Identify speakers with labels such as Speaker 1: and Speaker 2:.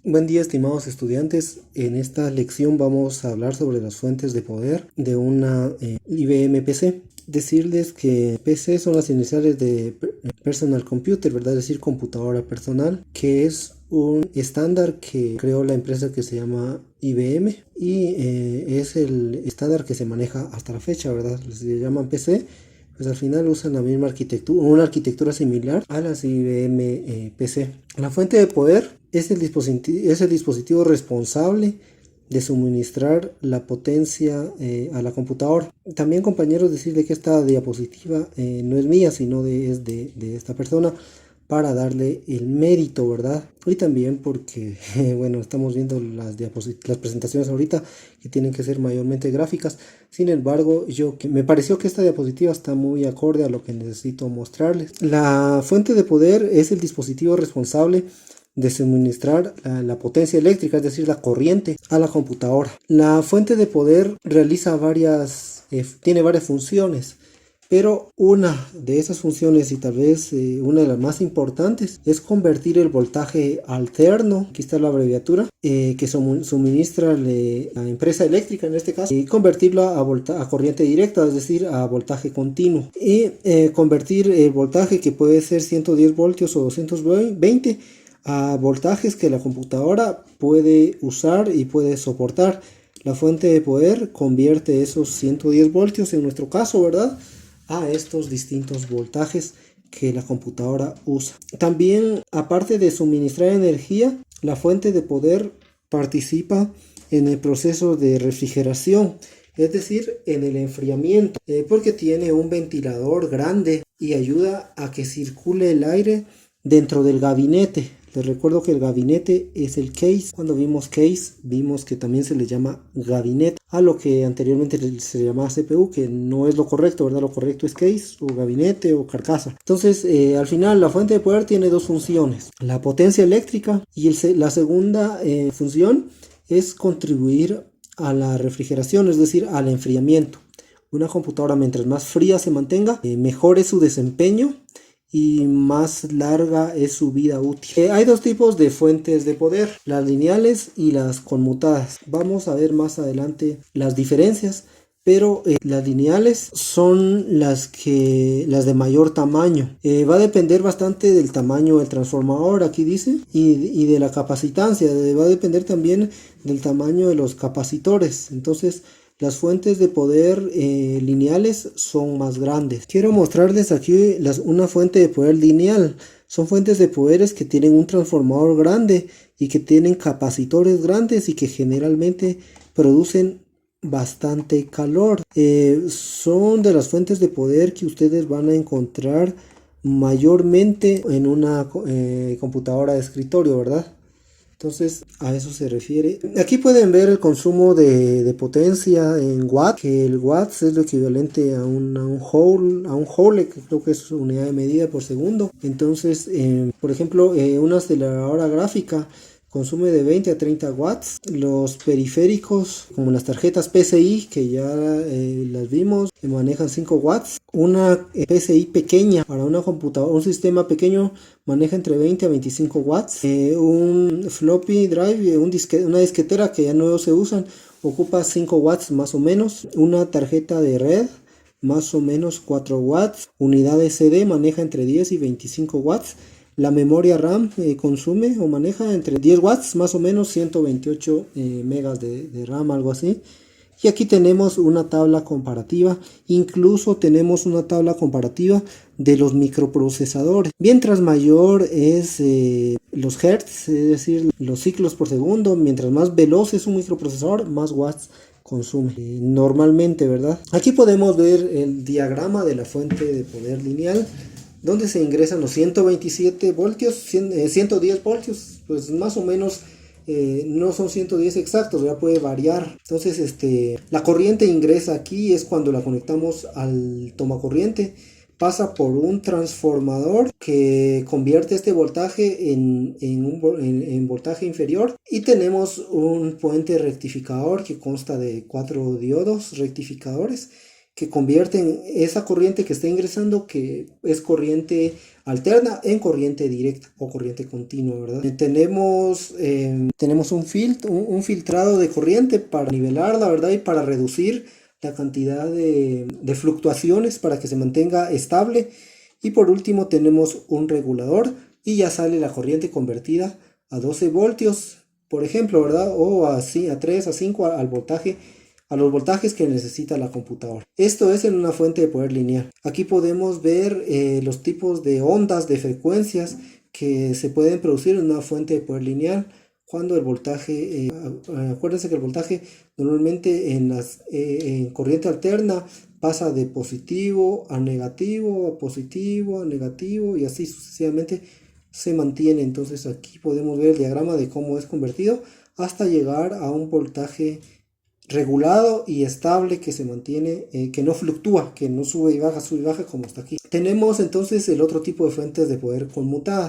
Speaker 1: Buen día, estimados estudiantes. En esta lección vamos a hablar sobre las fuentes de poder de una IBM PC. Decirles que PC son las iniciales de Personal Computer, ¿verdad? Es decir, computadora personal, que es un estándar que creó la empresa que se llama IBM y es el estándar que se maneja hasta la fecha, ¿verdad? Se llaman PC. Pues al final usan la misma arquitectura, una arquitectura similar a las IBM PC. La fuente de poder es el dispositivo responsable de suministrar la potencia a la computadora. También, compañeros, decirle que esta diapositiva no es mía, sino es de esta persona, para darle el mérito, ¿verdad? Y también porque, bueno, estamos viendo las presentaciones ahorita que tienen que ser mayormente gráficas. Sin embargo, me pareció que esta diapositiva está muy acorde a lo que necesito mostrarles. La fuente de poder es el dispositivo responsable de suministrar la potencia eléctrica, es decir, la corriente a la computadora. La fuente de poder tiene varias funciones. Pero una de esas funciones, y tal vez una de las más importantes, es convertir el voltaje alterno, aquí está la abreviatura, que suministra la empresa eléctrica en este caso, y convertirlo a corriente directa, es decir, a voltaje continuo. Y convertir el voltaje, que puede ser 110 voltios o 220, a voltajes que la computadora puede usar y puede soportar. La fuente de poder convierte esos 110 voltios, en nuestro caso, ¿verdad?, a estos distintos voltajes que la computadora usa. También, aparte de suministrar energía, la fuente de poder participa en el proceso de refrigeración, es decir, en el enfriamiento, porque tiene un ventilador grande y ayuda a que circule el aire dentro del gabinete. Les recuerdo que el gabinete es el case. Cuando vimos case, vimos que también se le llama gabinete a lo que anteriormente se llamaba CPU, que no es lo correcto, ¿verdad? Lo correcto es case o gabinete o carcasa. Entonces, al final, la fuente de poder tiene dos funciones: la potencia eléctrica, y la segunda función es contribuir a la refrigeración, es decir, al enfriamiento. Una computadora, mientras más fría se mantenga, mejor es su desempeño y más larga es su vida útil. Hay dos tipos de fuentes de poder: las lineales y las conmutadas. Vamos a ver más adelante las diferencias, pero las lineales son las de mayor tamaño. Va a depender bastante del tamaño del transformador, aquí dice, y de la capacitancia. Va a depender también del tamaño de los capacitores. Entonces, las fuentes de poder lineales son más grandes. Quiero mostrarles aquí una fuente de poder lineal. Son fuentes de poderes que tienen un transformador grande y que tienen capacitores grandes y que generalmente producen bastante calor. Son de las fuentes de poder que ustedes van a encontrar mayormente en una computadora de escritorio, ¿verdad? Entonces, a eso se refiere. Aquí pueden ver el consumo de potencia en watts, que el watts es lo equivalente a un joule, que creo que es unidad de medida por segundo. Entonces, por ejemplo, una aceleradora gráfica consume de 20 a 30 watts. Los periféricos, como las tarjetas PCI, que ya las vimos, manejan 5 watts. Una PCI pequeña para una computadora, un sistema pequeño, maneja entre 20 a 25 watts. Un floppy drive, una disquetera que ya no se usan, ocupa 5 watts más o menos. Una tarjeta de red, más o menos 4 watts. Unidad de CD maneja entre 10 y 25 watts. La memoria RAM consume o maneja entre 10 watts, más o menos 128 megas de RAM, algo así. Y aquí tenemos una tabla comparativa, incluso tenemos una tabla comparativa de los microprocesadores. Mientras mayor es los hertz, es decir, los ciclos por segundo, mientras más veloz es un microprocesador, más watts consume normalmente, ¿verdad? Aquí podemos ver el diagrama de la fuente de poder lineal, donde se ingresan los 127 voltios, 110 voltios, pues más o menos no son 110 exactos, ya puede variar. Entonces, la corriente ingresa aquí, es cuando la conectamos al tomacorriente, pasa por un transformador que convierte este voltaje en voltaje inferior, y tenemos un puente rectificador que consta de 4 diodos rectificadores, que convierten esa corriente que está ingresando, que es corriente alterna, en corriente directa o corriente continua, ¿verdad? Tenemos un filtrado de corriente para nivelarla, ¿verdad? Y para reducir la cantidad de fluctuaciones para que se mantenga estable. Y por último tenemos un regulador y ya sale la corriente convertida a 12 voltios, por ejemplo, ¿verdad? O a 3, a 5 al voltaje, a los voltajes que necesita la computadora. Esto es en una fuente de poder lineal. Aquí podemos ver los tipos de ondas, de frecuencias que se pueden producir en una fuente de poder lineal cuando el voltaje, acuérdense que el voltaje normalmente en corriente alterna pasa de positivo a negativo, a positivo, a negativo y así sucesivamente se mantiene. Entonces aquí podemos ver el diagrama de cómo es convertido hasta llegar a un voltaje regulado y estable que se mantiene, que no fluctúa, que no sube y baja como está aquí. Tenemos entonces el otro tipo de fuentes de poder conmutadas.